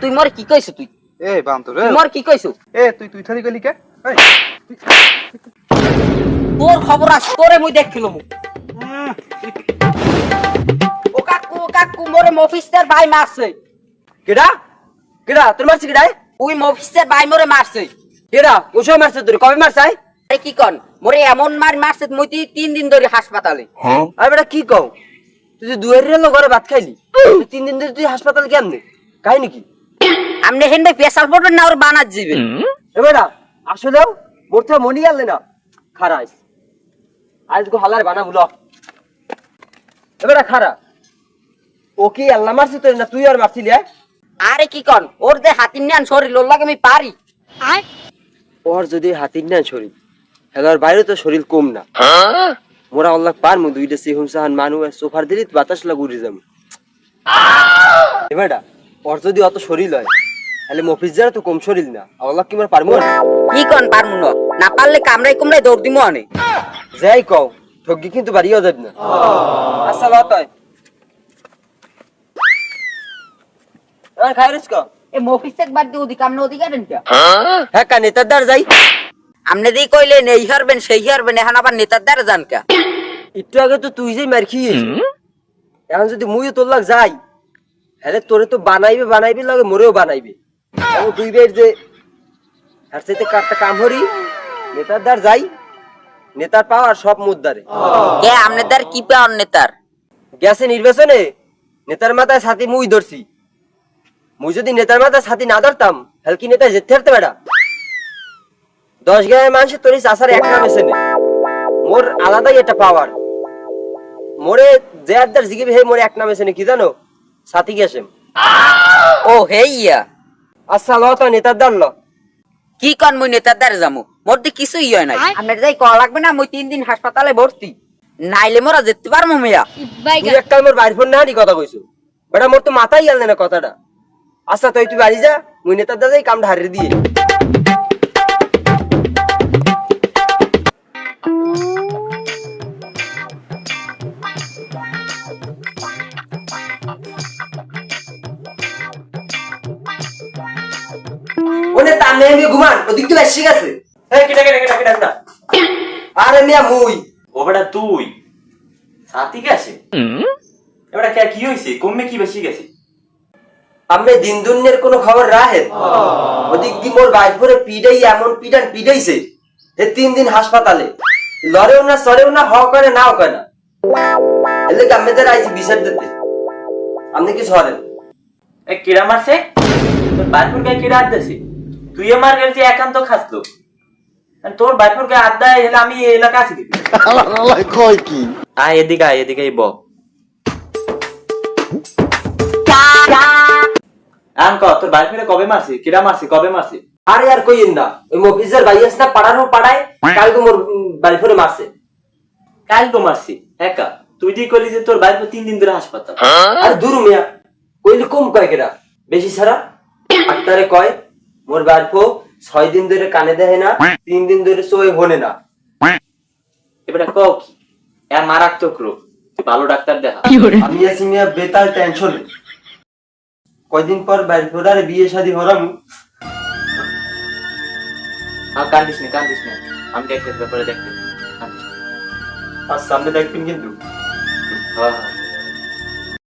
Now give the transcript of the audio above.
তুই মরে কি কইছ তুই? এ বান্তর রে, তুই মরে কি কইছ? তুই থালি গলি কে? এই তোর খবর আছে, তোরে মুই দেখিলম। ও কাকু মোরে মফিস্টার ভাই মারছে। কেডা কেডা তোর মারছি কেডা? ওই মফিস্টার ভাই মোরে মারছে। কেডা ওসব মারছে তোর? কবে মারছে? আরে কি কন, মোরে এমন মারছে মুই 3 দিন ধরে হাসপাতালে। আরে বেটা কি কও, তুই যে দুয়ারের লোক ঘরে ভাত খাইলি, 3 দিন ধরে তুই হাসপাতালে কেমনে? কাহিনী কি? আমনে হেন্ডে পেশাল পড়বেন না, ওর বানাত যাবে। এ বেটা আসলেও মোর তো মনি আনলে না। খারাইস আজ গো হালার বানা বুলো। এ বেটা খারা, ও কি আল্লাহ মারছে তোর না তুই আর মারছিলি? আরে কি কন, ওর যে হাতির নিয়ান শরীর, ওর লাগে আমি পারি। ওর যদি হাতির না শরীর, হেলার বাইরে তো শরীর কম না। মোরা আল্লাহ পার মু দুইটা সিহুম সাহান মানু সোফার দিলি বাতাস লাগু উড়ে যাম। এ বেটা ওর যদি অত শরীর হয় তাহলে মফিজ যারা তো কম শরীর না। আল্লাহ কি মোর পারমু না? কি কন পারমু না? না পারলে কামড়াই কুমড়াই দৌড় দিমু আনে। যাই কও ঠগি কিন্তু বাড়িও যাবে না। আচ্ছা লতায় আর খাইরিস ক এ মফিসেক বাদ দি ওদিকে, আমনে ওদিকে আছেন কে? হ্যাঁ কা নেতার দ্বার যাই। আমনে দি কইলেন এই হারবেন সেই হারবেন, এখন আবার নেতার দ্বারে যান কে? একটু আগে তো তুই যেই মার খেয়েছিস, এখন যদি মুইও তোর লাগ যাই হ্যাঁ তোরে তো বানাইবে লাগে মোরেও বানাইবে। এখন দুই বের যে আর সাথে কাটটা কাম হরি নেতার দ্বার যাই, নেতার পাওয়ার সব মুদ্দারে। কে আমনে দ্বার কি পাওয়ার নেতার? গেছে নির্বাচনে নেতার মাথায় ছাতি মুই ধরছি। মুই যদি নেতার মাথায় ছাতি না ধরতাম তাহলে কি নেতা যেতে পারতে বেটা? 10 গায়ের মানুষের তোর চাষার এক নাম এসে মোর আলাদাই এটা পাওয়ার। মোরে যে আদার জিগিবি হে মোরে এক নাম এসে কি জানো? ছাতি গেছে। ও হেইয়া, আচ্ছা ল তো নেতার দ্বার ল। কি কন মুই নেতার দ্বারে যামু? মোর দি কিছুই হয় নাই। আমনে যাই কল লাগবে না, মুই 3 দিন হাসপাতালে ভর্তি। নাইলে মোরা যেতে পারমু মিয়া। তুই একটা মোর বাড়ি ফোন না হারি কথা কইছো বেটা, মোর তো মাথায় গেল না কথাটা। আচ্ছা তুই বাড়ি যা, মুই নেতার দ্বার যাই কামটা হারিয়ে দিয়ে। ওনে তামনে আমি ঘুমান ওদিক তো এসে গেছে। এই কেটা আরে মিয়া মুই। ও বেটা তুই সাথী গেছে? এবারে কে কি হইছে? কমে কি বেশি গেছে? আমনে দিন দুনিয়ার কোনো খবর রাখেন? ওদিক দি মোর বাইফরে পিডাই এমন পিডাইছে হে 3 দিন হাসপাতালে। লড়েও না সরেও না, হও করে নাও করে না। এলে গামেদের আইছি বিচার দিতে। আপনি কি সরেন? এ কিরা মারছে? তোর বাইপুর গায়ে কিরা আদ্দাছে? তুইও মার গেলছি একান্ত খাসলো। আর তোর বাইপুর গায়ে আদ্দায় হলে আমি এই এলাকা আছি দিবি। আল্লাহ কই কি? আয় এদিকে বল। আঙ্ক তোর বাইপুরে কবে মারছে? কিরা মারছে? কবে মারছে? আরে আর কইেন না, ওই মফিজের ভাই আছে না পাড়ারও পাড়ায়, কালকে মোর বাইফরে মারছে। কাল তো মারছি একা। তুই দি কইলি যে তোর বাইপুর 3 দিন ধরে হাসপাতাল। আর দূর মিয়া কইলে কম কয় কেরা বেশি ছাড়া। ডাক্তারে কয় মোর বাইফো 6 দিন ধরে কানে দেয় না, 3 দিন ধরে সোয়ে হনে না। এবারে কও কি? এর মারাত্মক রোগ, তুই ভালো ডাক্তার দেখা। আমি আছি মিয়া বেতাল টেনশন। কয়দিন পর বাইফোর বিয়ে শাদী হরাম। কান্দিস না, আমি দেখতে ব্যাপারে দেখতে। আর সামনে দেখবেন কিন্তু। হ্যাঁ